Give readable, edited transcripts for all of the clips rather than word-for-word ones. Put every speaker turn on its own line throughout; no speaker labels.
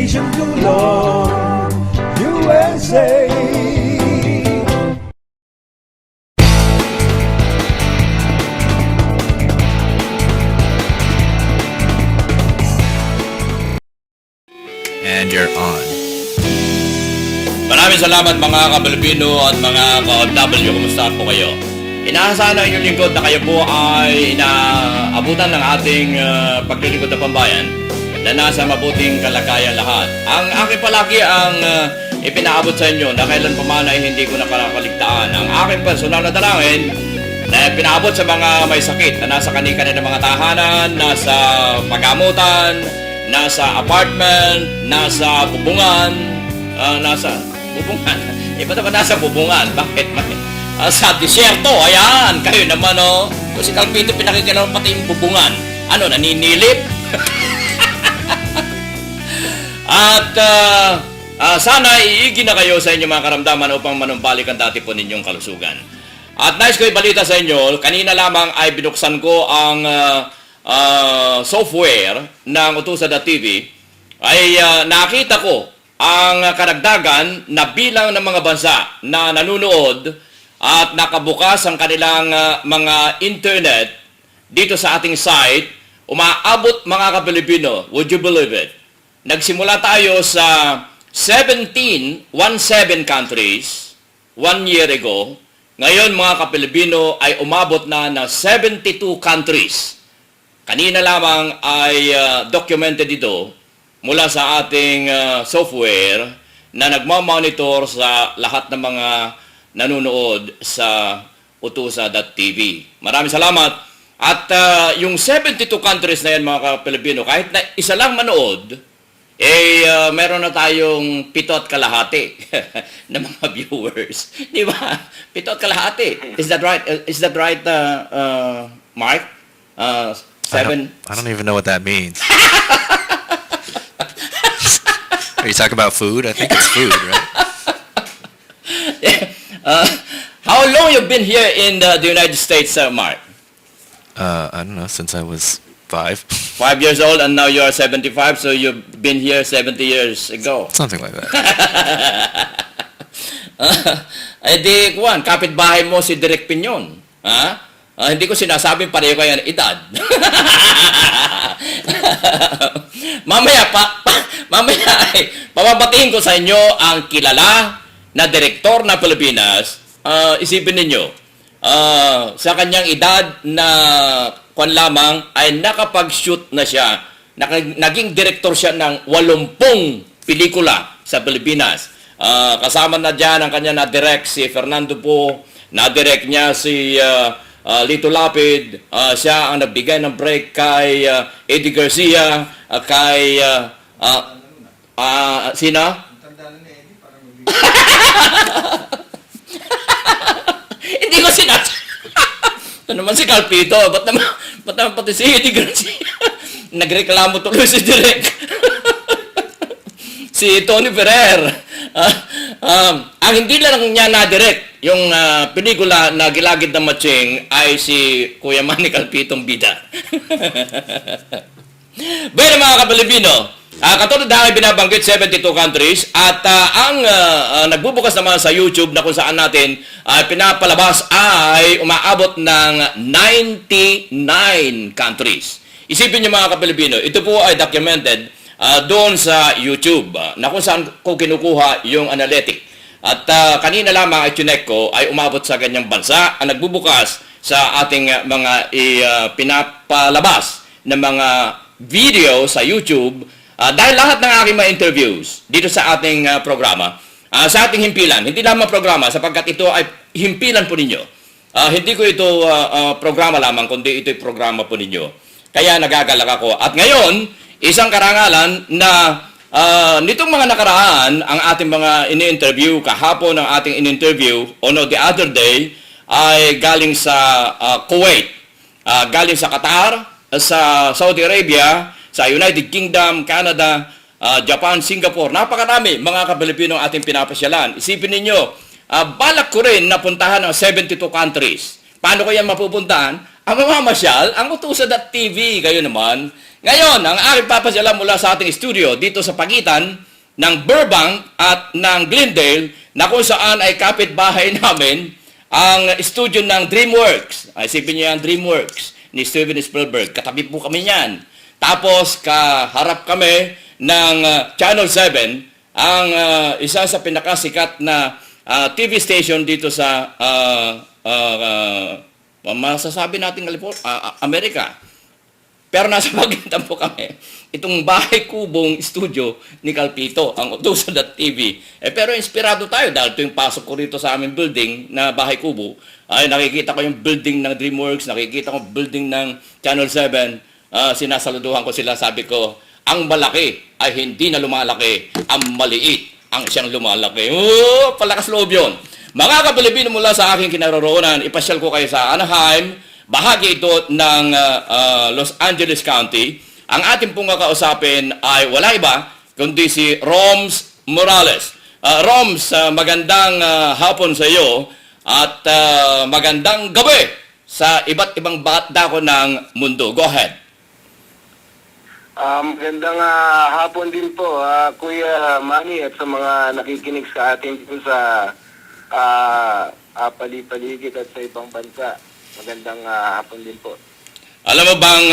Siyang Dulong, USA.
And you're on.
Maraming salamat mga ka-Pilipino at mga ka-OFW. Kumusta po kayo? Inaasahan ng inyong lingkod na kayo po ay inaabutan ng ating paglilingkod ng pambayan na nasa mabuting kalagayan lahat. Ang aking palagi ang ipinaabot sa inyo na kailan pa man ay hindi ko nakakaligtaan. Ang aking personal na dalangin na pinaabot sa mga may sakit na nasa kani-kanila mga tahanan, nasa pagamutan, nasa apartment, nasa bubungan, nasa bubungan. Iba naman nasa bubungan. Bakit? Sa disyerto. Ayan. Kayo naman, oh. Kung si Calpito pinakikilala pati yung bubungan. Ano, naninilip? At sana iigi na kayo sa inyong mga karamdaman upang manumbalik ang dati po ninyong kalusugan. At nais ko ibalita sa inyo, kanina lamang ay binuksan ko ang software ng Utusan.tv ay nakita ko ang karagdagan na bilang ng mga bansa na nanunood at nakabukas ang kanilang mga internet dito sa ating site. Umaabot mga ka-Pilipino, would you believe it? Nagsimula tayo sa 17 countries 1 year ago. Ngayon mga ka-Pilipino ay umabot na 72 countries. Kanina lamang ay documented ito mula sa ating software na nagmamonitor sa lahat ng mga nanonood sa Utusan.tv. Maraming salamat. At yung 72 countries na yan mga Pilipino, kahit na isa lang manood, meron na tayong 7 at kalahati na mga viewers. Di ba? 7 at kalahati. Is that right? Is that right, Mark? 7?
I don't even know what that means. Are you talking about food? I think it's food, right?
How long you've been here in the United States, Mark?
I don't know, since I was 5.
5 years old and now you are 75, so you've been here 70 years ago.
Something like that.
Di, Juan, kapitbahay mo si Direk Pinyon. Ha? Hindi ko sinasabing pareho kayo ng edad. mamaya ay pababatiin ko sa inyo ang kilala na direktor na Pilipinas. Isipin ninyo, sa kanyang edad na kwan lamang ay nakapag-shoot na siya. Naging direktor siya ng 80 pelikula sa Pilipinas. Kasama na dyan ang kanya na-direct si Fernando Po, na-direct niya si Lito Lapid, siya ang nagbigay ng break kay Eddie Garcia, kay sina? Hindi ko sinasabi. Ito naman si Calpito. Ba't naman pati si Eddie Garcia? Nagreklamo tuloy si Direk. Si Tony Ferrer. Ang hindi lang niya na-direct yung pelikula na Gilagid na Matching ay si Kuya Manny Calpitong bida. Bueno mga ka-Pilipino, katulad na ay binabanggit 72 countries at ang nagbubukas naman sa YouTube na kung saan natin pinapalabas ay umaabot ng 99 countries. Isipin niyo mga ka-Pilipino, ito po ay documented doon sa YouTube na kung saan ko kinukuha yung analytic. At kanina lamang ay chinek ko ay umabot sa ganyang bansa ang nagbubukas sa ating mga pinapalabas na mga video sa YouTube dahil lahat ng aking mga interviews dito sa ating programa, sa ating himpilan, hindi lamang programa sapagkat ito ay himpilan po ninyo. Hindi ko ito programa lamang, kundi ito'y programa po ninyo. Kaya nagagalak ako. At ngayon, isang karangalan na nitong mga nakaraan, ang ating mga ini-interview, kahapon ang ating in-interview, the other day, ay galing sa Kuwait, galing sa Qatar, sa Saudi Arabia, sa United Kingdom, Canada, Japan, Singapore. Napakarami mga ka-Pilipino ating pinapasyalan. Isipin ninyo, balak ko rin napuntahan ng 72 countries. Paano ko yan mapupuntahan? ang mamamasyal, ang Utusan.tv, kayo naman. Ngayon, ang aking papasyalan mula sa ating studio dito sa pagitan ng Burbank at ng Glendale na kung saan ay kapitbahay namin ang studio ng DreamWorks. Ay, isipin niyo yan, DreamWorks ni Steven Spielberg. Katabi po kami niyan. Tapos, kaharap kami ng Channel 7, ang isa sa pinakasikat na TV station dito sa masasabi natin Amerika. Pero nasa pagitan po kami, itong bahay kubong studio ni Calpito, ang Utusan.tv. Pero inspirado tayo dahil ito yung pasok ko rito sa aming building na bahay kubo. Ay nakikita ko yung building ng DreamWorks, nakikita ko building ng Channel 7. Sinasaluduhan ko sila, sabi ko, ang malaki ay hindi na lumalaki, ang maliit ang siyang lumalaki. Palakas loob yun. Mga kapilipino mula sa aking kinaroroonan, ipasyal ko kayo sa Anaheim, bahagi ito ng Los Angeles County. Ang ating pong kakausapin ay wala iba, kundi si Roms Morales. Roms, magandang hapon sa iyo at magandang gabi sa iba't ibang dako ng mundo. Go ahead.
Magandang hapon din po, Kuya Manny, at sa mga nakikinig sa atin dito sa paligid at sa ibang bansa. Magandang hapon din po.
Alam mo bang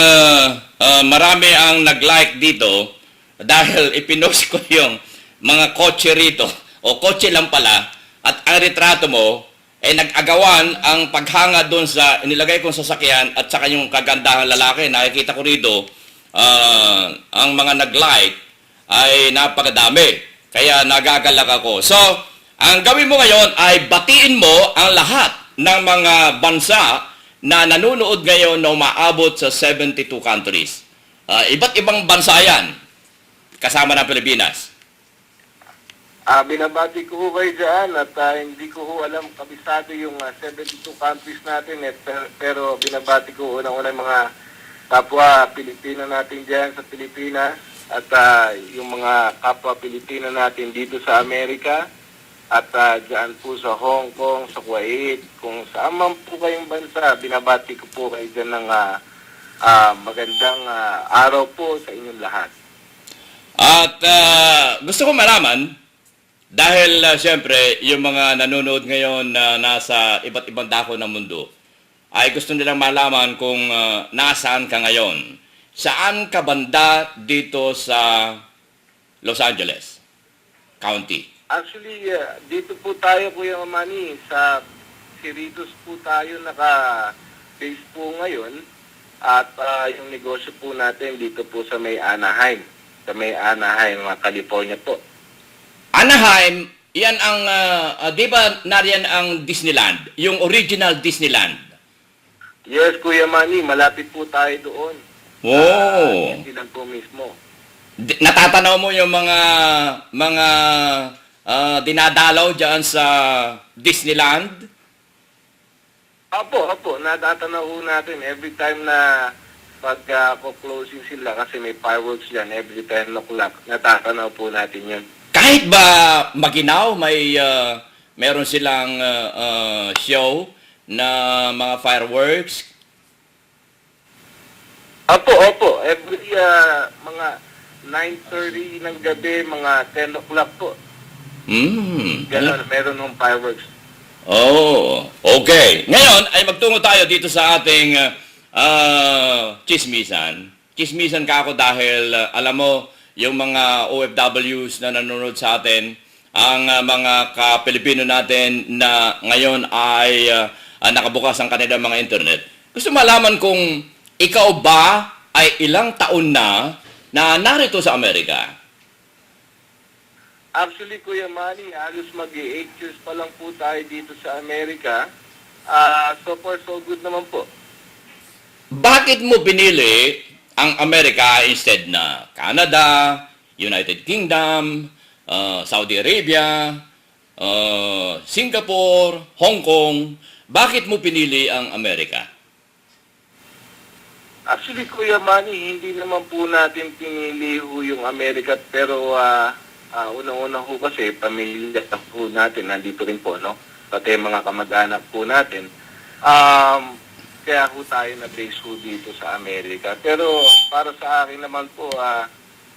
marami ang nag-like dito dahil ipinost ko yung mga kotse rito, o kotse lang pala, at ang retrato mo ay nag-agawan ang paghanga doon sa inilagay kong sasakyan at saka yung kagandahan lalaki. Nakikita ko rito, ang mga nag-like ay napakadami. Kaya nagagalak ako. So, ang gawin mo ngayon ay batiin mo ang lahat ng mga bansa na nanonood ngayon na umaabot sa 72 countries. Iba't ibang bansa yan, kasama ng Pilipinas.
Binabati ko ho kayo dyan at hindi ko ho alam kabisado yung 72 countries natin, pero binabati ko unang-una yung mga kapwa Pilipino natin dyan sa Pilipinas at yung mga kapwa Pilipino natin dito sa Amerika. At dyan po sa Hong Kong, sa Kuwait, kung saan man po kayong bansa, binabati ko po kayo dyan ng magandang araw po sa inyong lahat.
At gusto ko malaman, dahil siyempre yung mga nanonood ngayon na nasa iba't ibang dako ng mundo, ay gusto nilang malaman kung nasaan ka ngayon. Saan ka banda dito sa Los Angeles County?
Actually, dito po tayo, Kuya Manny, sa Cerritos po tayo naka-base po ngayon. At yung negosyo po natin dito po sa may Anaheim. Sa may Anaheim, California po.
Anaheim, yan ang, di ba nariyan ang Disneyland? Yung original Disneyland.
Yes, Kuya Manny, malapit po tayo doon.
Oh.
Disneyland po mismo.
Natatanaw mo yung mga dinadalaw dyan sa Disneyland?
Opo, natatanaw ho natin every time na pag-closing sila kasi may fireworks dyan every 10 o'clock. Natatanaw po natin yun.
Kahit ba maginaw, meron silang show na mga fireworks?
Opo. Every mga 9:30 ng gabi, mga 10 o'clock po. Ganon, meron ng fireworks.
Oh, okay. Ngayon ay magtungo tayo dito sa ating chismisan. Chismisan ka ako dahil alam mo, yung mga OFWs na nanonood sa atin, ang mga ka-Pilipino natin na ngayon ay nakabukas ang kanilang mga internet. Gusto malaman kung ikaw ba ay ilang taon na narito sa Amerika?
Actually, Kuya Manny, halos mag-8 years pa lang po tayo dito sa Amerika. So far, so good naman po.
Bakit mo pinili ang Amerika instead na Canada, United Kingdom, Saudi Arabia, Singapore, Hong Kong? Bakit mo pinili ang Amerika?
Actually, Kuya Manny, hindi naman po natin pinili ho yung Amerika, pero unang-una ho kasi pamilya po natin nandito rin po, no? Pati mga kamag-anak po natin. kaya ho tayo na-base ho dito sa Amerika. Pero para sa akin naman po,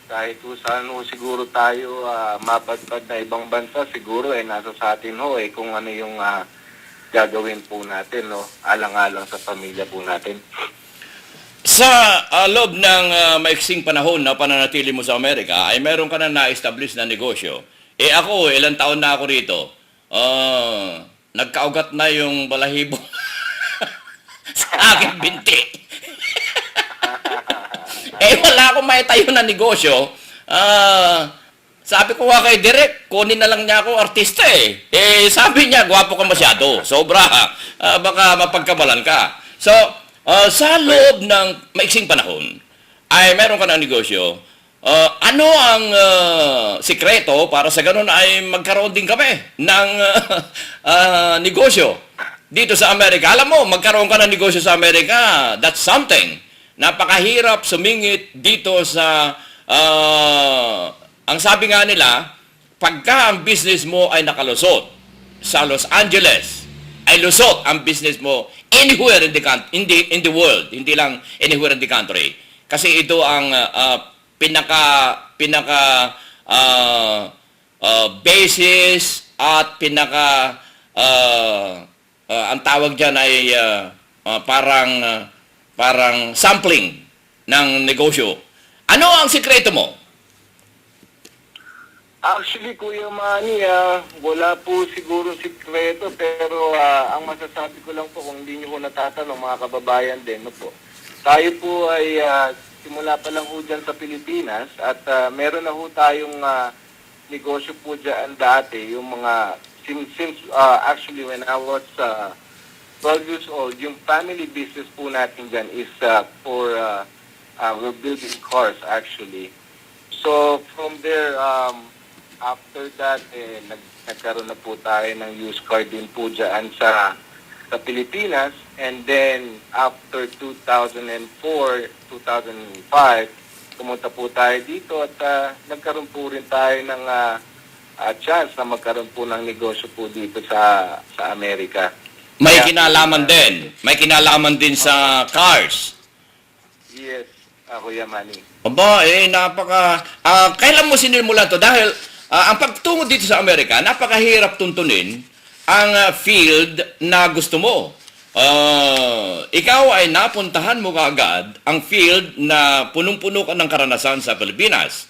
kahit ho saan ho siguro tayo mapadpad na ibang bansa, siguro nasa sa atin ho kung ano yung gagawin po natin, no? Alang-alang sa pamilya po natin.
Sa loob ng maiksing panahon na pananatili mo sa Amerika, ay meron ka na na-establish na negosyo. Ako, ilang taon na ako rito. Nagkaugat na yung balahibo sa aking binti. Wala akong maitayo na negosyo. Sabi ko nga kay Direk, kunin na lang niya ako artista sabi niya, gwapo ka masyado. Sobra. Baka mapagkabalan ka. So, sa loob ng maiksing panahon, ay meron ka ng negosyo. Ano ang sikreto para sa ganun ay magkaroon din kami ng negosyo dito sa Amerika? Alam mo, magkaroon ka ng negosyo sa Amerika, that's something. Napakahirap sumingit dito sa ang sabi nga nila, pagka ang business mo ay nakalusot sa Los Angeles, ay lusot ang business mo anywhere in the world, hindi lang anywhere in the country. Kasi ito ang pinaka basis at pinaka ang tawag diyan ay parang sampling ng negosyo. Ano ang sikreto mo?
Actually, Kuya Manny, wala po siguro sikreto, pero ang masasabi ko lang po, kung hindi nyo ko natatanong, mga kababayan din, no po. Tayo po ay simula pa lang po dyan sa Pilipinas at meron na po tayong negosyo po dyan dati, yung mga, since actually when I was 12 years old, yung family business po natin dyan is for, we're building cars actually. So from there, after that, nagkaroon na po tayo ng used car din po dyan sa Pilipinas. And then, after 2004, 2005, pumunta po tayo dito at nagkaroon po rin tayo ng chance na magkaroon po ng negosyo po dito sa Amerika.
May kinalaman din. May kinalaman din sa cars.
Yes, Kuya Manny.
Aba, kailan mo sinimulan to? Dahil ang pagtungo dito sa Amerika, napakahirap tuntunin ang field na gusto mo. Ikaw ay napuntahan mo kaagad ang field na punong-puno ka ng karanasan sa Pilipinas.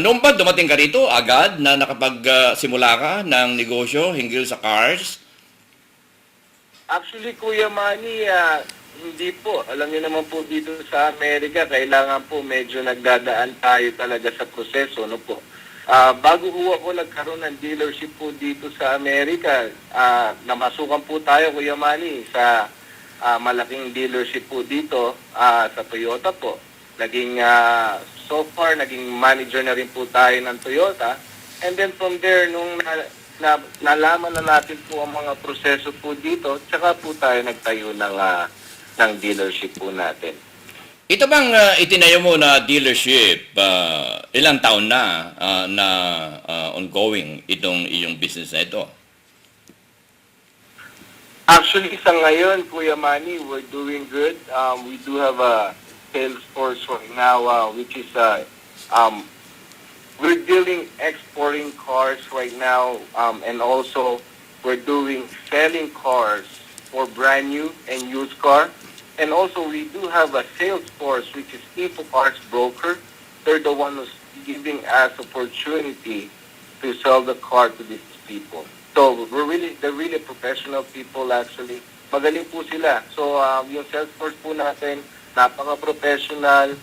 Noong ba dumating ka rito agad na nakapagsimula ka ng negosyo hinggil sa cars?
Actually, Kuya Manny, hindi po. Alam niyo naman po dito sa Amerika, kailangan po medyo nagdadaan tayo talaga sa proseso, no po. Bago ho ako nagkaroon ng dealership po dito sa Amerika, namasukan po tayo, Kuya Manny, sa malaking dealership po dito sa Toyota po. Naging, so far, naging manager na rin po tayo ng Toyota. And then from there, nung nalaman na natin po ang mga proseso po dito, tsaka po tayo nagtayo ng dealership po natin.
Ito bang itinayo mo na dealership, ilang taon na ongoing itong iyong business na ito?
Actually, sa ngayon, Kuya Manny, we're doing good. We do have a sales force right now, which is we're dealing exporting cars right now, and also we're doing selling cars for brand new and used car. And also, we do have a sales force, which is InfoCars Broker. They're the one who's giving us opportunity to sell the car to these people. So, they're really professional people, actually. Magaling po sila. So, yung sales force po natin, napaka-professional.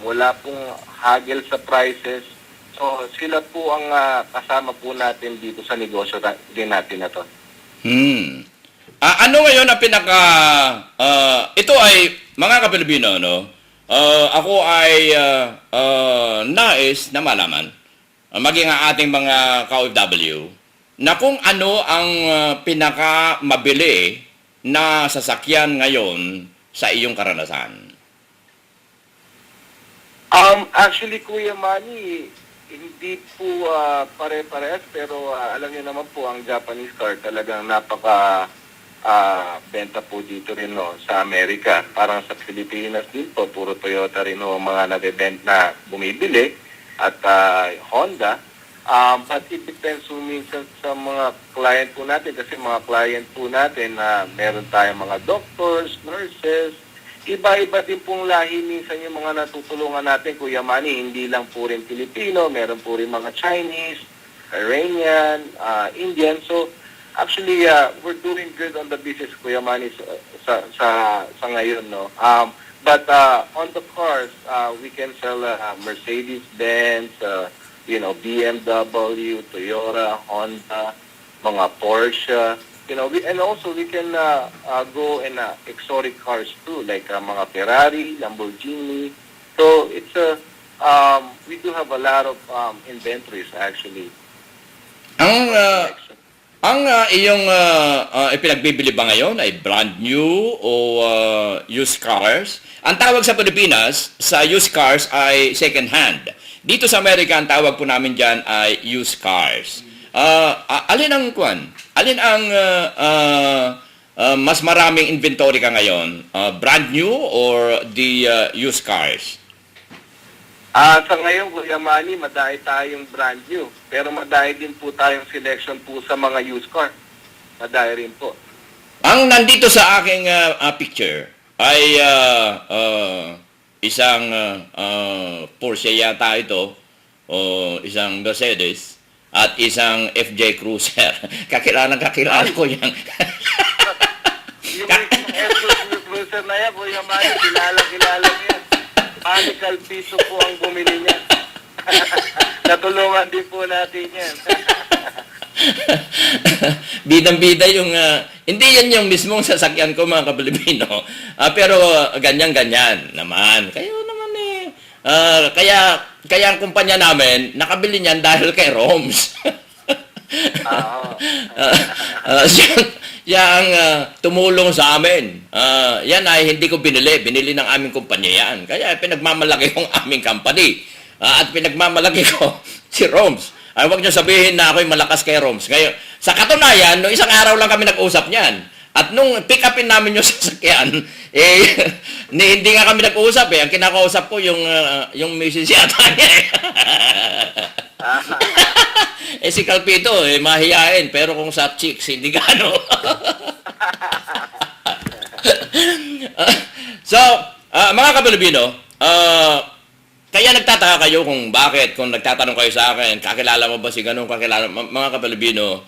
Wala pong hagel sa prices. So, sila po ang kasama po natin dito sa negosyo din natin na to.
Ano ngayon ang ito ay, mga Kapilipino, no? Ako ay nais na malaman, maging ang ating mga ka-OFW, na kung ano ang pinakamabili na sasakyan ngayon sa iyong karanasan.
Actually, Kuya Manny, hindi po pare-parehas, pero alam niyo naman po, ang Japanese car talagang napaka benta po dito rin no, sa Amerika. Parang sa Pilipinas din po, puro Toyota rin no, ang mga na bumibili at Honda. But it depends po minsan sa mga client po natin kasi mga client po natin na meron tayong mga doctors, nurses, iba-iba din pong lahi minsan yung mga natutulungan natin, Kuya Manny, hindi lang po rin Pilipino, meron po rin mga Chinese, Iranian, Indian. So, actually, we're doing good on the business, Kuya Manny, sa ngayon, no? But on the cars, we can sell Mercedes-Benz, BMW, Toyota, Honda, mga Porsche, and also we can go in exotic cars too, like mga Ferrari, Lamborghini. So it's we do have a lot of inventories actually.
Ang iyong ipinagbibili ba ngayon ay brand new o used cars? Ang tawag sa Pilipinas sa used cars ay second hand. Dito sa Amerika, ang tawag po namin dyan ay used cars. Alin ang mas maraming inventory ka ngayon? Brand new or the used cars?
Sa ngayon, Kuya Manny, madami tayong brand new. Pero madami din po tayong selection po sa mga used car. Madami rin po.
Ang nandito sa aking picture ay isang Porsche yata ito, o isang Mercedes, at isang FJ Cruiser. Kakilala ko yan.
Yung FJ Cruiser na yan, Kuya Manny, kilala mo yan. Panical piso po ang bumili niya. Natulungan din po natin yan.
Bidang-bida yung... hindi yan yung mismong sasakyan ko, mga Kapilipino. Pero ganyan-ganyan naman. Kayo naman eh. Kaya ang kumpanya namin, nakabili niyan dahil kay Roms. Siya ang tumulong sa amin. Yan ay hindi ko binili. Binili ng aming kumpanya yan. Kaya pinagmamalaki ko ang aming company. At pinagmamalaki ko si Roms. Ay, huwag niyo sabihin na ako'y malakas kay Roms. Ngayon, sa katunayan, no, isang araw lang kami nag-usap niyan. At nung pick upin namin yung sasakyan, hindi nga kami nag-usap eh. Ang kinakausap ko yung misis yata niya eh. Si Calpito, mahihain. Pero kung sa chicks, hindi gano. So, mga Kapilipino, kaya nagtataka kayo kung bakit, kung nagtatanong kayo sa akin, kakilala mo ba si ganun, kakilala, mga Kapilipino,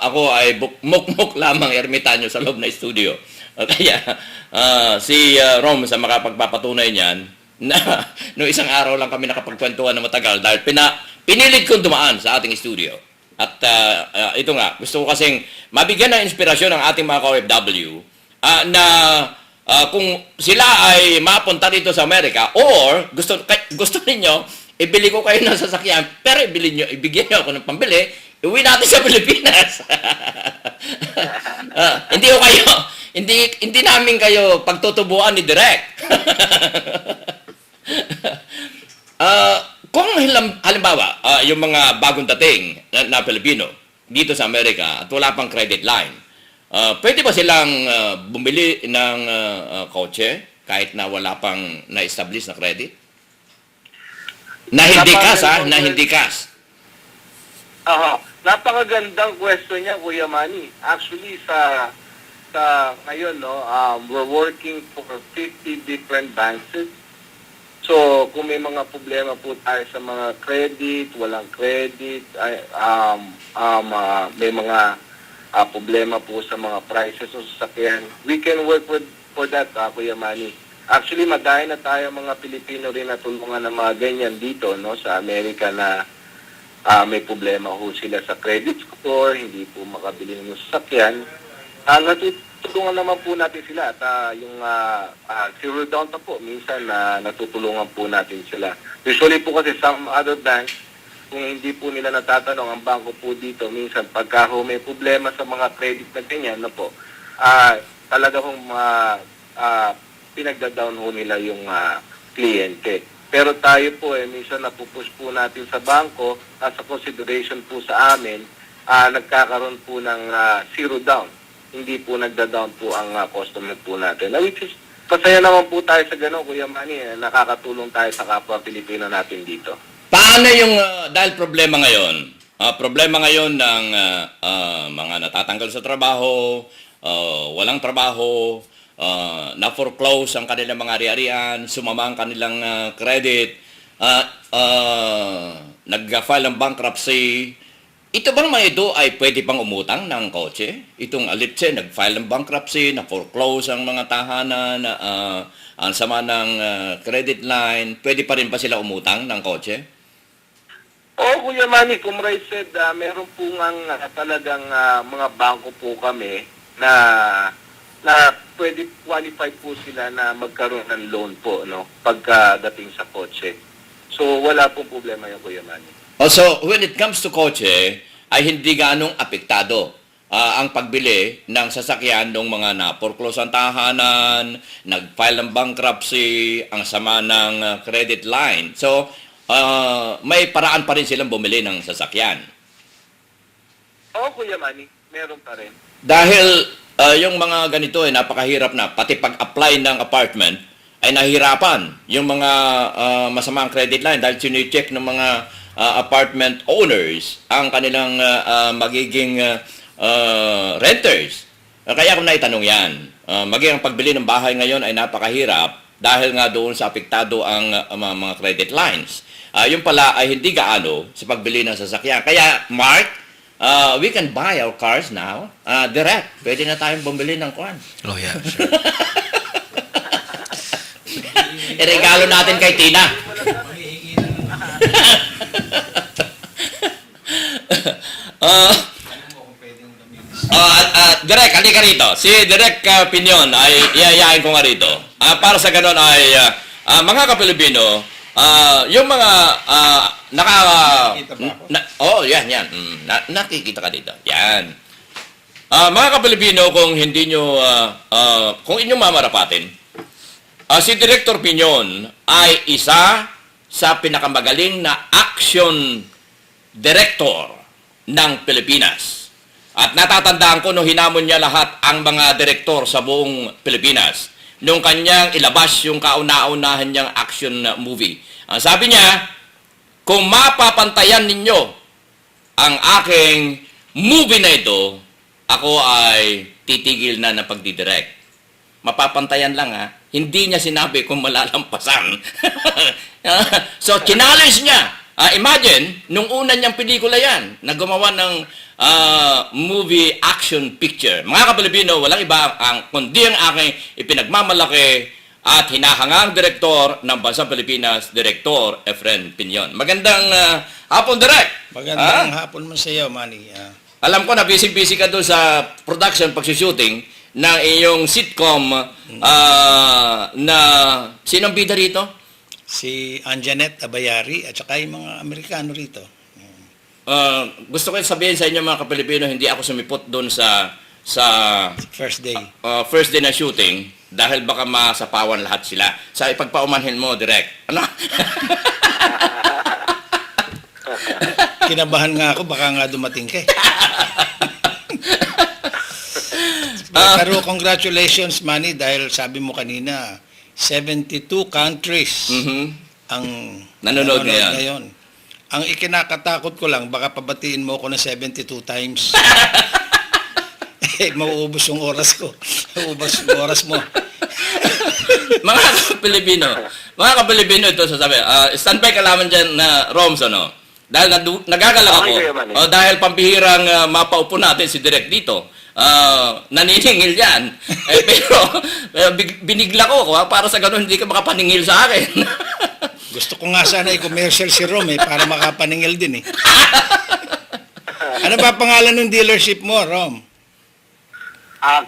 ako ay mukmuk lamang ermitanyo sa loob na studio. Kaya, si Rom sa makapagpapatunay niyan, na no isang araw lang kami nakapagkwentuhan na matagal dahil pinilit kong dumaan sa ating studio. At ito nga, gusto ko kasing mabigyan ng inspirasyon ng ating mga OFW na kung sila ay mapunta dito sa Amerika or gusto ninyo, ibili ko kayo ng sasakyan, pero ibigyan nyo ako ng pambili, iuwi natin sa Pilipinas. Hindi namin kayo pagtutubuan ni Direk. Kung halimbawa, yung mga bagong dating na Pilipino dito sa Amerika at wala pang credit line, pwede ba silang bumili ng kotse kahit na wala pang na-establish na credit? Na hindi cash, na hindi cash.
Napakagandang question niya, Kuya Manny. Actually, sa ngayon, no, we're working for 50 different banks. So, kung may mga problema po tayo sa mga credit, walang credit, may mga problema po sa mga prices o sasakyan, we can work for that, Kuya Manny. Actually, madami na tayo mga Pilipino rin na tulungan ng mga ganyan dito, no, sa Amerika na may problema ho sila sa credit score, hindi po makabili ng sasakyan. Natutulungan naman po natin sila at yung zero down pa po, minsan natutulungan po natin sila. Usually po kasi some other banks, kung hindi po nila natatanong ang bangko po dito, minsan pagka may problema sa mga credit na ganyan, na po, talaga hong pinagda-down ho nila yung kliyente. Pero tayo po minsan napupush po natin sa bangko as a consideration po sa amin, nagkakaroon po ng zero down. hindi po nagda-down po ang customer po natin. Which is, pasaya naman po tayo sa gano'n, Kuya Manny. Nakakatulong tayo sa kapwa Pilipino natin dito.
Paano yung, dahil problema ngayon ng mga natatanggal sa trabaho, walang trabaho, na-foreclose ang kanilang mga ari-arian, sumama ang kanilang credit, nag-file ng bankruptcy. Ito bang mga ito ay pwede pang umutang ng kotse? Itong Alitse, nag-file ng bankruptcy, na-foreclose ang mga tahanan, ang sama ng credit line, pwede pa rin ba sila umutang ng kotse?
Oo, Kuya Manny, como Ray said, meron po talagang mga bangko po kami na pwede qualified po sila na magkaroon ng loan po, no, pagdating sa kotse. So, wala pong problema yung Kuya Manny.
Also, when it comes to kotse, ay hindi ganong apektado ang pagbili ng sasakyan ng mga na-foreclose ang tahanan, nag-file ng bankruptcy, ang sama ng credit line. So, may paraan pa rin silang bumili ng sasakyan.
Oo, Kuya Manny, meron pa rin.
Dahil yung mga ganito ay napakahirap na, pati pag-apply ng apartment ay nahihirapan yung mga masamang credit line dahil sinicheck ng mga apartment owners ang kanilang magiging renters. Kaya kung naitanong yan, maging ang pagbili ng bahay ngayon ay napakahirap dahil nga doon sa apektado ang mga credit lines. Yung pala ay hindi gaano sa pagbili ng sasakyan. Kaya, Mark, we can buy our cars now direct. Pwede na tayong bumili ng kwan.
Oh, yeah, sure.
Iregalo natin kay Tina. Direk, halika rito. Si Direk Pinyon ay iayain ko nga rito. Para sa ganon ay mga Kapilipino, yung mga
Nakikita ba ako?
yan. Nakikita ka dito. Yan. Mga Kapilipino, kung hindi nyo, kung inyong mamarapatin, si Director Pinyon ay isa sa pinakamagaling na action director ng Pilipinas. At natatandaan ko nung hinamon niya lahat ang mga direktor sa buong Pilipinas nung kanyang ilabas yung kauna-unahan niyang action movie. Sabi niya, kung mapapantayan ninyo ang aking movie na ito, ako ay titigil na ng pagdidirect. Mapapantayan lang ha. Hindi niya sinabi kung malalampasan. So, challenge niya. Imagine, nung una niyang pelikula yan, na gumawa ng movie action picture. Mga Kapilipino, walang iba kundi ang aking ipinagmamalaki at hinahangang direktor ng Bansang Pilipinas, Direktor Efren Pinyon. Magandang hapon, Direk!
Magandang hapon mo sa iyo, Manny.
Alam ko na busy-busy ka doon sa production, pag-shooting ng iyong sitcom na sinong bida rito?
Si Anjanette Abayari at saka yung mga Amerikano rito.
Gusto ko sabihin sa inyo mga Kapilipino, hindi ako sumipot doon sa
First day.
first day na shooting dahil baka masapawan lahat sila. Sa ipagpaumanhin mo, direct. Ano?
Kinabahan nga ako, baka nga dumating ka eh. Pero congratulations, Manny, dahil sabi mo kanina, 72 countries ang
Nanonood ngayon.
Ang ikinakatakot ko lang, baka pabatiin mo ako ng 72 times. Mauubos yung oras ko. Mauubos yung oras mo.
Mga Kapilipino ito sasabi. Standby ka lamang dyan na Roms, ano? Dahil nagagalak ako.
Okay, Manny.
Dahil pambihirang mapaupo natin si Direk dito. Naniningil yan. Pero binigla ko para sa ganun hindi ka makapaningil sa akin.
Gusto ko nga sana i-commercial si Rom para makapaningil din eh. Ano ba pangalan ng dealership mo, Rom?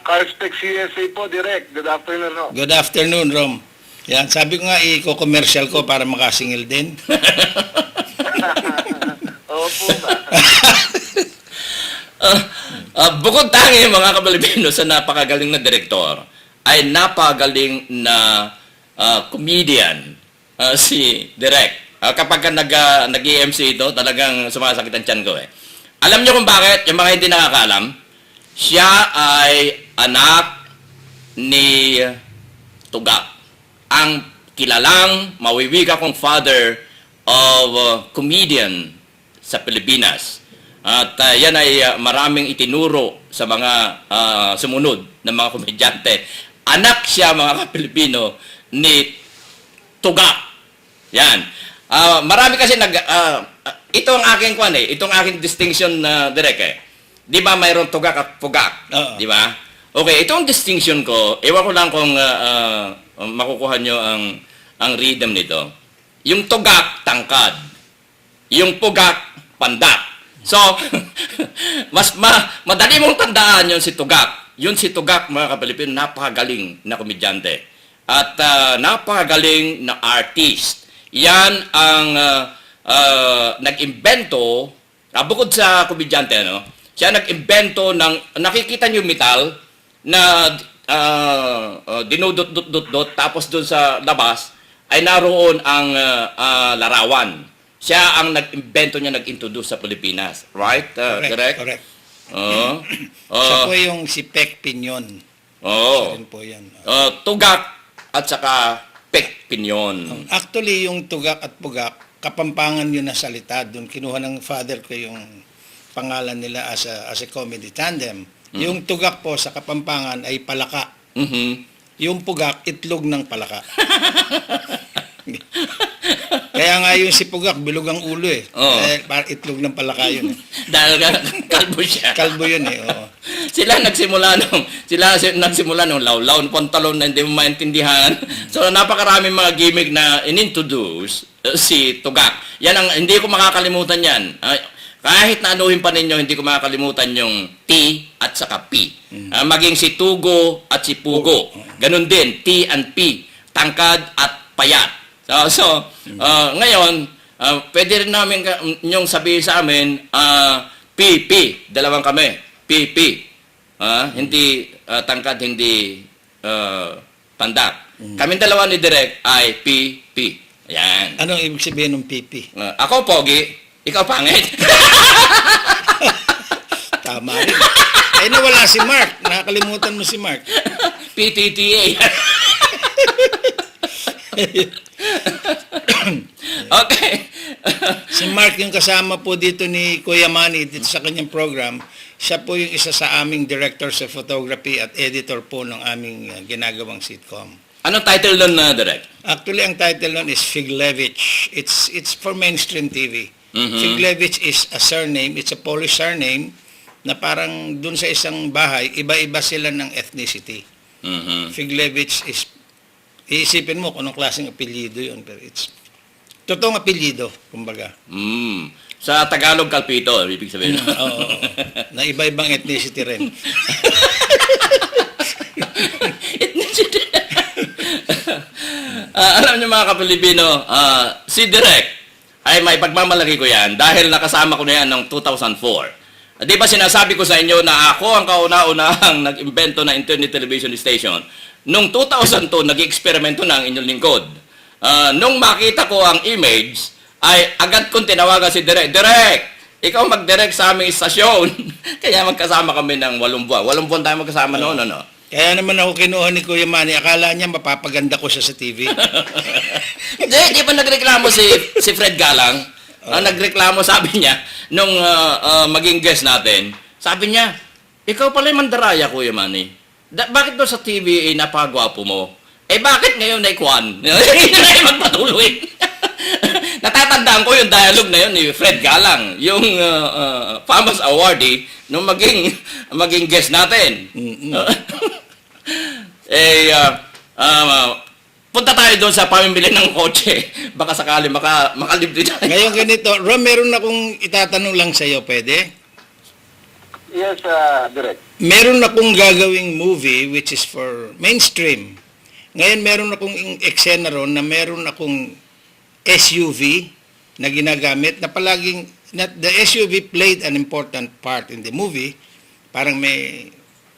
Carspec CSA po, direct. Good afternoon, ho.
Good afternoon, Rom. Yan, sabi ko nga i-commercial ko para makasingil din.
Opo ba?
Bukod tangi mga Kapilipino sa napakagaling na direktor, ay napakagaling na comedian si Direk. Kapag nag-EMC ito, talagang sumasakit ang tiyan ko eh. Alam niyo kung bakit? Yung mga hindi nakakaalam, Siya ay anak ni Tugak, ang kilalang mawiwiga kong father of comedian sa Pilipinas. At yan ay maraming itinuro sa mga sumunod na mga komedyante. Anak siya, mga Pilipino, ni Tugak. Yan. Marami kasi ito ang aking ito ang aking distinction na direct eh. 'Di ba mayroong Tugak at Pugak?
Oo.
'Di ba? Okay, ito ang distinction ko. Ewan ko lang kung makukuha nyo ang rhythm nito. Yung Tugak, tangkad. Yung Pugak, pandak. So, madali mong tandaan yung si Tugak. Yung si Tugak, mga Kapilipino, napakagaling na komedyante. At napakagaling na artist. Yan ang nag-imbento, bukod sa komedyante, siya nag-imbento ng, nakikita niyo metal, na dinudot-dot-dot, tapos doon sa labas, ay naroon ang larawan. Siya ang nag-imbento niya, nag-introduce sa Pilipinas. Right? Correct?
Correct.
Oo.
Siya po yung si Pek Pinyon.
Oo.
Siya rin po yan.
Tugak at saka Pek Pinyon.
Actually, yung Tugak at Pugak, Kapampangan yun na salita. Doon kinuha ng father ko yung pangalan nila as a comedy tandem. Yung Tugak po sa Kapampangan ay palaka. Yung Pugak, itlog ng palaka. Kaya nga yung si Pugak, bilog ang ulo eh.
Oo.
Para itlog ng palaka yun.
Dahil kalbo siya.
Kalbo yun eh. Oo.
Sila nagsimula nung lawlaw, pantalon na hindi mo maintindihan. So napakaraming mga gimmick na inintroduce si Tugak. Yan ang hindi ko makakalimutan yan. Kahit na anuhin pa ninyo, hindi ko makakalimutan yung T at saka P. Maging si Tugo at si Pugo. Ganun din, T and P. Tangkad at payat. So ngayon, pwede rin namin nyong sabihin sa amin, PP, dalawang kami. PP. Hindi tangkad, hindi pandak. Kaming dalawa ni Direk ay PP. Ayan.
Anong ibig sabihin ng PP?
Ako, Pogi. Ikaw, pangit.
Tama rin. Eh, nawala si Mark. Nakakalimutan mo si Mark.
PTTA. Okay.
Si Mark yung kasama po dito ni Kuya Manny dito sa kanyang program. Siya po yung isa sa aming director sa photography at editor po ng aming ginagawang sitcom.
Anong title nun, Direk?
Actually, ang title nun is Figlevich. It's for mainstream TV. Figlevich is a surname. It's a Polish surname na parang dun sa isang bahay, iba-iba sila ng ethnicity. Figlevich is, iisipin mo kung anong klaseng apelyido yun, pero it's totoong apelyido, kumbaga.
Sa Tagalog, Kalpito, ibig sabihin.
Oo. Na iba-ibang ethnicity rin.
Alam niyo mga Kapilipino, si Direk ay may pagmamalaki ko yan dahil nakasama ko na yan noong 2004. Di ba sinasabi ko sa inyo na ako ang kauna-unahang nag-imbento na internet television station. Noong 2002, nag-eksperimento na ang inyong lingkod. Nung makita ko ang image, ay agad kong tinawagan si Direk. Direk, ikaw mag-direct sa aming istasyon. Kaya magkasama kami ng 8 buwan. 8 buwan tayo magkasama noon, ano?
Kaya naman ako kinuha ni Kuya Manny. Akala niya mapapaganda ko siya sa TV.
Hindi ba nagreklamo si Fred Galang? Nagreklamo, sabi niya, nung maging guest natin, sabi niya, ikaw pala yung mandaraya, Kuya Manny. Bakit ba sa TV napakagwapo mo? Bakit ngayon ay kwan? Hindi na magpatuloy. Natatandaan ko yung dialogue na yun ni Fred Galang, yung famous awardee nung maging guest natin. Punta tayo doon sa pamimili ng kotse. Baka sakali makalibre tayo.
Ngayon ganito, Ron, meron akong itatanong lang sa iyo, pwede?
Yes, Direk.
Meron akong gagawing movie which is for mainstream. Ngayon meron akong eksena ron na meron akong SUV na ginagamit na palaging the SUV played an important part in the movie. Parang may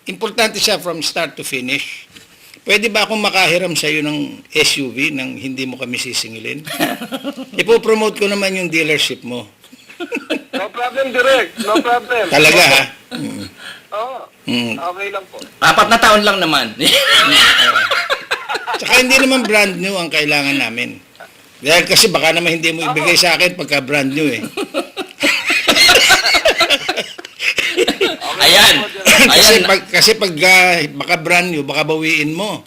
importante siya from start to finish. Pwede ba akong makahiram sa iyo ng SUV nang hindi mo kami sisingilin? Ipo-promote ko naman yung dealership mo.
No problem, Direk. No problem.
Talaga ha?
Oo.
Mm.
Okay lang po.
4 na taon lang naman.
Tsaka hindi naman brand new ang kailangan namin. Dahil kasi baka naman hindi mo ibigay sa akin pagka brand new eh.
Okay
Ayan.
lang po, General.
kasi
Ayan.
kasi pag baka brand new, baka bawiin mo.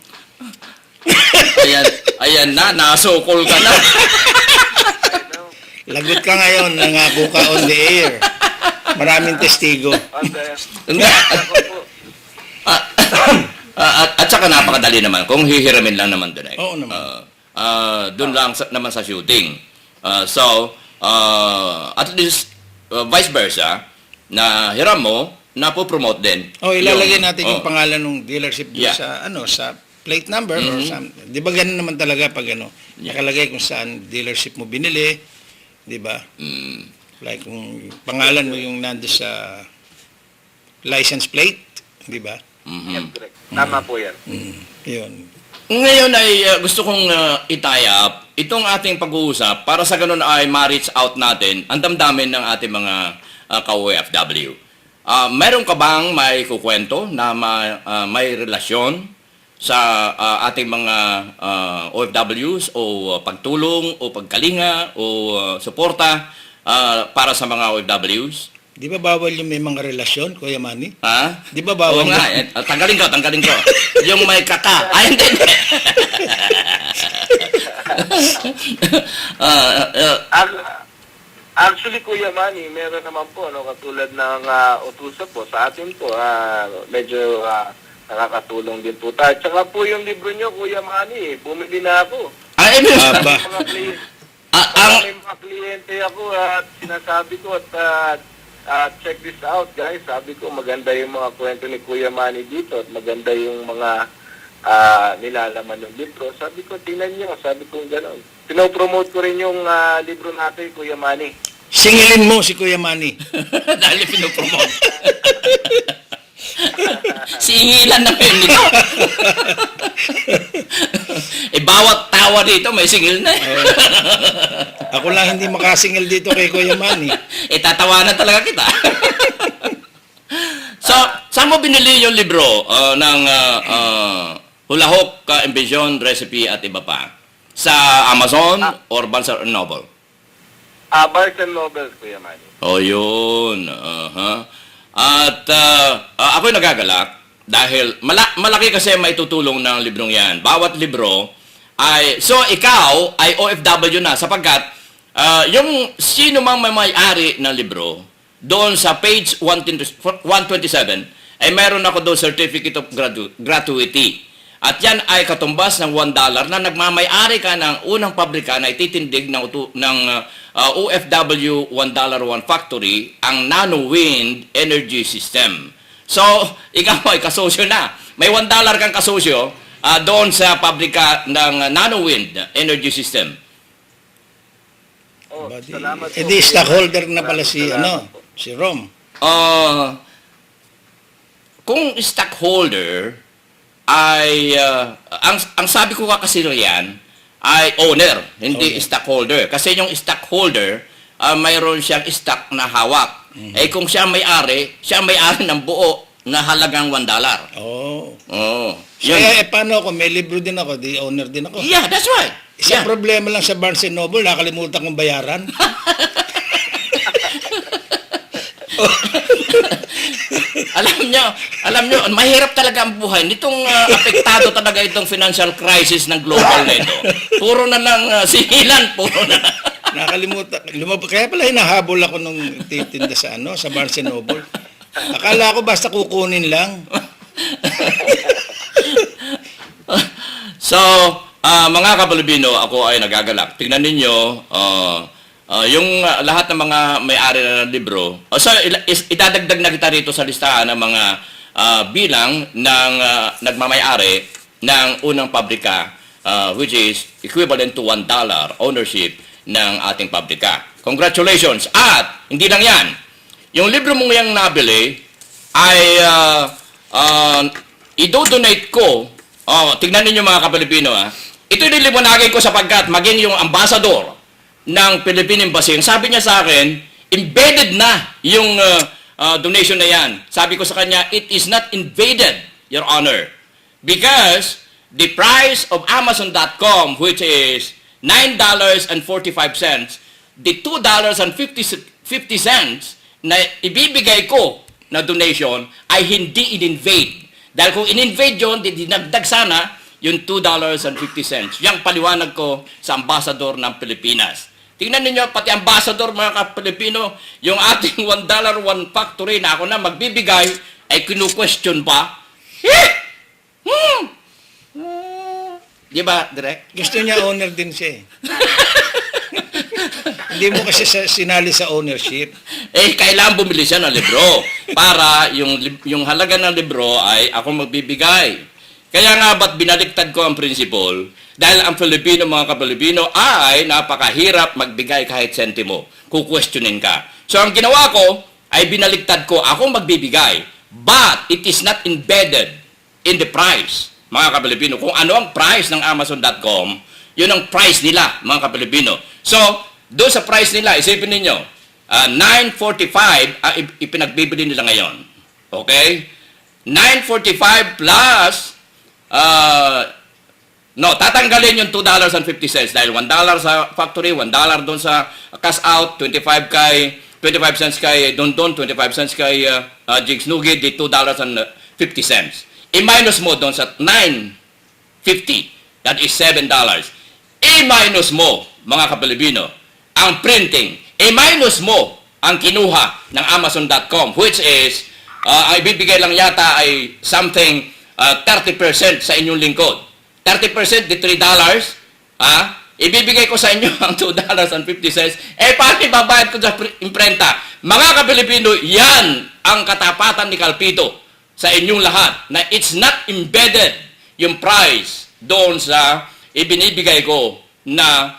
Ayan na, nasukol ka na.
Lagot ka ngayon, nangako ka on the air. Maraming testigo.
Ako po.
At saka napakadali naman kung hihiramin lang naman doon eh.
Oo naman.
Doon lang naman sa shooting. At least vice versa na hiram mo napo-promote din.
Oh, ilalagay natin yung pangalan ng dealership doon
Yeah.
sa plate number or sa, 'di ba ganun naman talaga pag nakalagay kung saan dealership mo binili, 'di ba?
Mm.
Like kung pangalan mo yung nandoon sa license plate, 'di ba?
Yes, correct. Tama po yan.
Yun.
Ngayon ay gusto kong i-tie up itong ating pag-uusap para sa ganun ay ma-reach out natin ang damdamin ng ating mga ka-OFW. Meron ka bang may kukwento na may relasyon sa ating mga OFWs o pagtulong o pagkalinga o suporta para sa mga OFWs?
Di ba bawal yung may mga relasyon, Kuya Manny?
Ha?
Di ba bawal
Oo nga,
yun?
tanggalin ko. Yung may kaka. Ay, hindi.
Actually, Kuya Manny, meron naman po, katulad ng utusan po sa atin po, medyo nakakatulong din po tayo. Tsaka po yung libro nyo, Kuya Manny, bumili na ako.
Ay,
Aba.
May mga may mga kliyente ako at sinasabi ko at check this out, guys. Sabi ko, maganda yung mga kwento ni Kuya Manny dito at maganda yung mga nilalaman ng libro. Sabi ko, tingnan nyo. Sabi ko, gano'n. Pinopromote ko rin yung libro natin, Kuya Manny.
Singilin mo si Kuya Manny.
dahil pinopromote. Singilan na yun nito. Bawat tawa dito may singil na.
Ako lang hindi makasingil dito kay Kuya Manny.
Tatawanan talaga kita. So, saan mo binili yung libro ng Hula Hoop, Invention, Recipe at iba pa? Sa Amazon or Barnes & Noble?
Barnes & Noble, Kuya Manny.
Oh, yun. At ako'y nagagalak dahil malaki kasi maitutulong ng librong yan. Bawat libro ay... So, ikaw ay OFW na sapagkat yung sino mang may-ari ng libro, doon sa page 127, ay meron ako doon Certificate of Gratuity. At yan ay katumbas ng $1 na nagmamay-ari ka ng unang pabrika na ititindig ng OFW $1 factory, ang Nano Wind Energy System. So, ikaw ay kasosyo na. May $1 kang kasosyo doon sa pabrika ng Nano Wind Energy System.
Oh,
Badi.
salamat po.
Eh di stockholder na pala
Salamat po.
si Rom.
Kung stockholder ay ang sabi ko kasi riyan ay owner, hindi
Owner.
stockholder. Kasi yung stockholder mayroon siyang stock na hawak. Eh kung siya may-ari ng buo na halagang $1.
Oh.
Oh.
So,
Yun.
paano ako? May libro din ako, di owner din ako.
Yeah, that's right.
Isang
Yeah.
problema lang sa Barnes & Noble, nakalimutan kong bayaran.
Alam nyo, mahirap talaga ang buhay. Nitong apektado talaga itong financial crisis ng global na ito. Puro na lang sihilan, puro na.
Nakalimutan. Kaya pala hinahabol ako nung titinda sa Barnes & Noble. Akala ko basta kukunin lang.
So, mga Kapalibino, ako ay nagagalak. Tingnan ninyo, yung lahat ng mga may-ari na ng libro. So, idadagdag na kita rito sa listahan ng mga bilang ng nagmamay-ari ng unang pabrika, which is equivalent to $1 ownership ng ating pabrika. Congratulations! At, hindi lang yan. Yung libro mong yung nabili ay idodonate ko. Tignan ninyo mga Kapilipino. Ito niliwanagin ko sapagkat maging yung ambassador ng Philippine Embassy. Sabi niya sa akin, embedded na yung donation na yan. Sabi ko sa kanya, it is not invaded, Your Honor. Because the price of Amazon.com, which is $9.45, the $2.50 na ibibigay ko na donation ay hindi in-invade. Dahil kung in-invade yun, dinagdag sana yung $2.50. Yang paliwanag ko sa ambassador ng Pilipinas. Tingnan ninyo, pati ambassador mga ka-Pilipino, yung ating $1 one factory na ako na magbibigay, ay kinu-question pa. Di ba, Direk?
Gusto niya owner din siya eh. Hindi mo kasi sinali sa ownership.
Kailangan bumili siya ng libro para yung halaga ng libro ay ako magbibigay. Kaya nga ba't binaliktad ko ang principle? Dahil ang Filipino, mga ka-Pilipino, ay napakahirap magbigay kahit sentimo. Kukwestiyonin ka. So ang ginawa ko ay binaliktad ko, ako magbibigay. But it is not embedded in the price, mga ka-Pilipino. Kung ano ang price ng Amazon.com, yun ang price nila, mga ka-Pilipino. So, doon sa price nila, isipin ninyo, $9.45 ipinagbibili nila ngayon. Okay? $9.45 plus, tatanggalin yung $2.50 dahil $1 sa factory, $1 doon sa cash out, 25 cents kay Don Don, 25 cents kay Jigs Nugi, di $2.50. I-minus mo doon sa $9.50, that is $7. I-minus mo, mga ka-Pilipino, ang printing. I-minus mo ang kinuha ng Amazon.com, which is, ang ibibigay lang yata ay something 30% sa inyong lingkod. 30% di $3, ibibigay ko sa inyo ang $2.50. Paano ibabayad ko sa imprenta? Mga ka-Pilipino, yan ang katapatan ni Calpito sa inyong lahat, na it's not embedded yung price doon sa ibinibigay ko na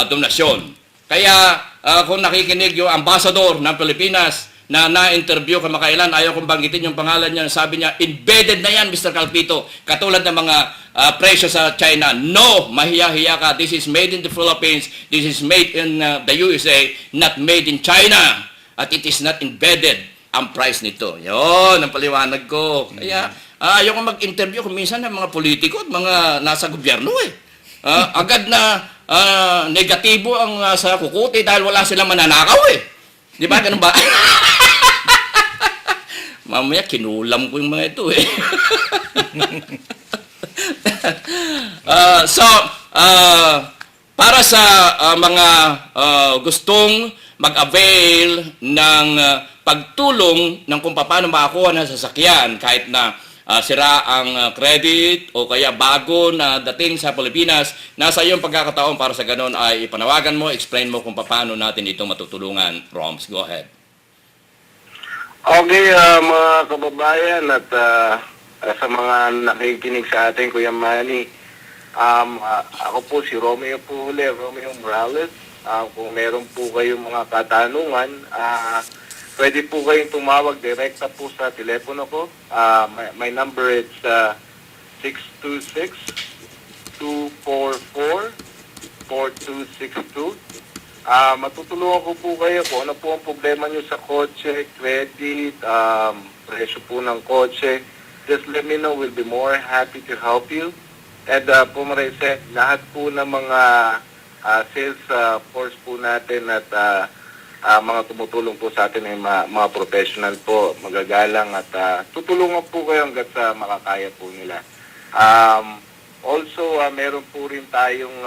donasyon. Kaya kung nakikinig yung ambassador ng Pilipinas na na-interview kamakailan, ayaw kong banggitin yung pangalan niya, sabi niya, embedded na yan, Mr. Calpito, katulad ng mga presyo sa China. No, mahiya-hiya ka. This is made in the Philippines. This is made in the USA, not made in China. At it is not embedded ang price nito. Yun, ang paliwanag ko. Kaya, ayaw kong mag-interview kung minsan ng mga politiko at mga nasa gobyerno eh. Agad na negatibo ang sa kukuti dahil wala silang mananakaw eh. Di ba? Ganun ba? Mamaya, kinulam ko yung mga ito eh. Para sa mga gustong mag-avail ng pagtulong ng kung paano makakuha ng sasakyan kahit na sira ang credit o kaya bago na dating sa Pilipinas, nasa iyong pagkakataon para sa ganun ay ipanawagan mo, explain mo kung paano natin ito matutulungan. Roms, go ahead.
Okay, mga kababayan at sa mga nakikinig sa atin, Kuya Manny, ako po si Romeo Morales. Kung meron po kayong mga katanungan, pwede po kayong tumawag direkta po sa telepono ko. My number is 626-244-4262. Matutulungan ko po kayo kung ano po ang problema nyo sa kotse, credit, presyo po ng kotse. Just let me know. We'll be more happy to help you. And po Mariset, lahat po ng mga sales force po natin at mga tumutulong po sa atin ay mga professional po, magagalang at tutulungan po kayo hanggat sa makakaya po nila. Also, meron po rin tayong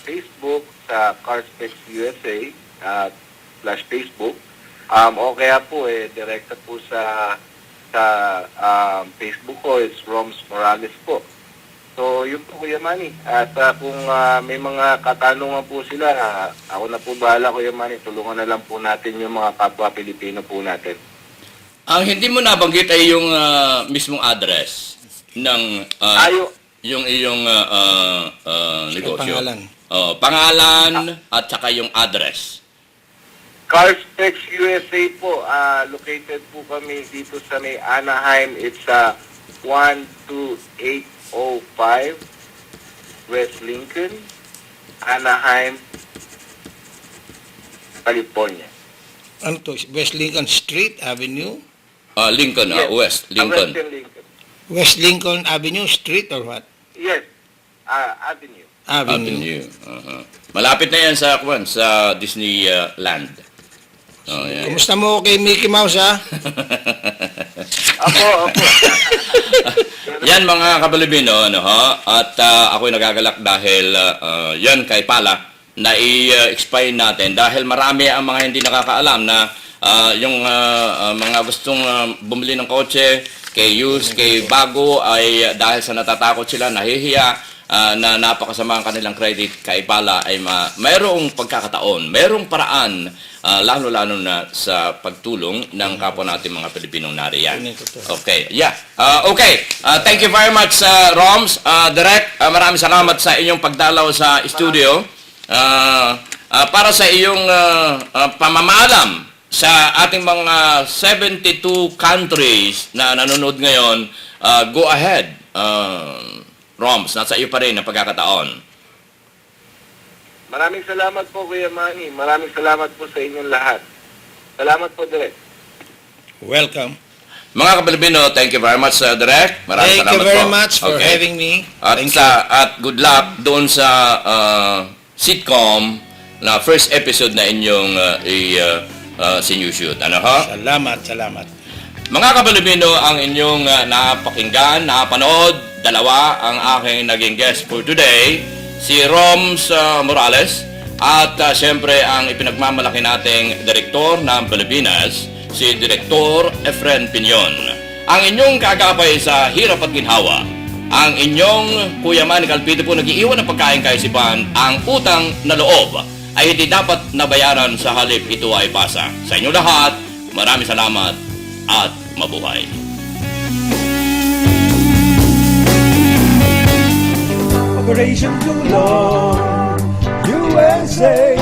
Facebook sa Carspecs USA /Facebook. O kaya po direkta po sa Facebook ko is Roms Morales po. So, yun po Kuya Manny. At kung may mga katanungan po sila, ako na po bahala Kuya Manny. Tulungan na lang po natin yung mga kapwa Pilipino po natin.
Ang hindi mo nabanggit ay yung mismong address ng yung iyong negosyo.
Pangalan.
Pangalan at saka yung address.
Carspecs USA po. Located po kami dito sa may Anaheim. It's 12805 West Lincoln, Anaheim, California.
Ano to? West Lincoln Street Avenue?
Lincoln,
Yes.
West Lincoln.
Western Lincoln.
West Lincoln Avenue Street or what?
Yes, Avenue.
Avenue.
Malapit na yan sa Disneyland. Oh, yan.
Kumusta mo kay Mickey Mouse, ha?
Opo.
Yan mga kabalibino, ano, ha? At ako'y nagagalak dahil yan kay Pala na i-explain natin dahil marami ang mga hindi nakakaalam na yung mga gustong bumili ng kotse kay used, kay bago ay dahil sa natatakot sila, nahihiya, na napakasama ang kanilang credit kay Pala ay mayroong pagkakataon, mayroong paraan, lalo-lalo na sa pagtulong ng kapwa natin mga Pilipinong nariyan. Okay, yeah. Okay, thank you very much, Roms. Direk, maraming salamat sa inyong pagdalaw sa studio. Para sa iyong pamamaalam sa ating mga 72 countries na nanonood ngayon, go ahead, Roms, nasa iyo pa rin ang pagkakataon.
Maraming salamat po, Kuya Manny. Maraming salamat po sa inyong lahat. Salamat po, Direk.
Welcome.
Mga kapalibino, thank you very much, Direk. Maraming
Thank
salamat
you very
po.
much for
Okay.
having me.
At,
Thank you.
at good luck doon sa sitcom na first episode na inyong sinushoot. Ano ha?
Salamat.
Mga kabalibino, ang inyong napakinggan, napanood, dalawa ang aking naging guest for today, si Roms Morales at siyempre ang ipinagmamalaki nating direktor ng Pilipinas, si Direktor Efren Piñon. Ang inyong kagapay sa hirap at ginhawa, ang inyong Kuya Manny Calpito po nag-iiwan ng pagkain kaisipan, ang utang na loob ay hindi dapat nabayaran sa halip ito ay pasa. Sa inyo lahat, maraming salamat at mabuhay.
Operation Tulong USA.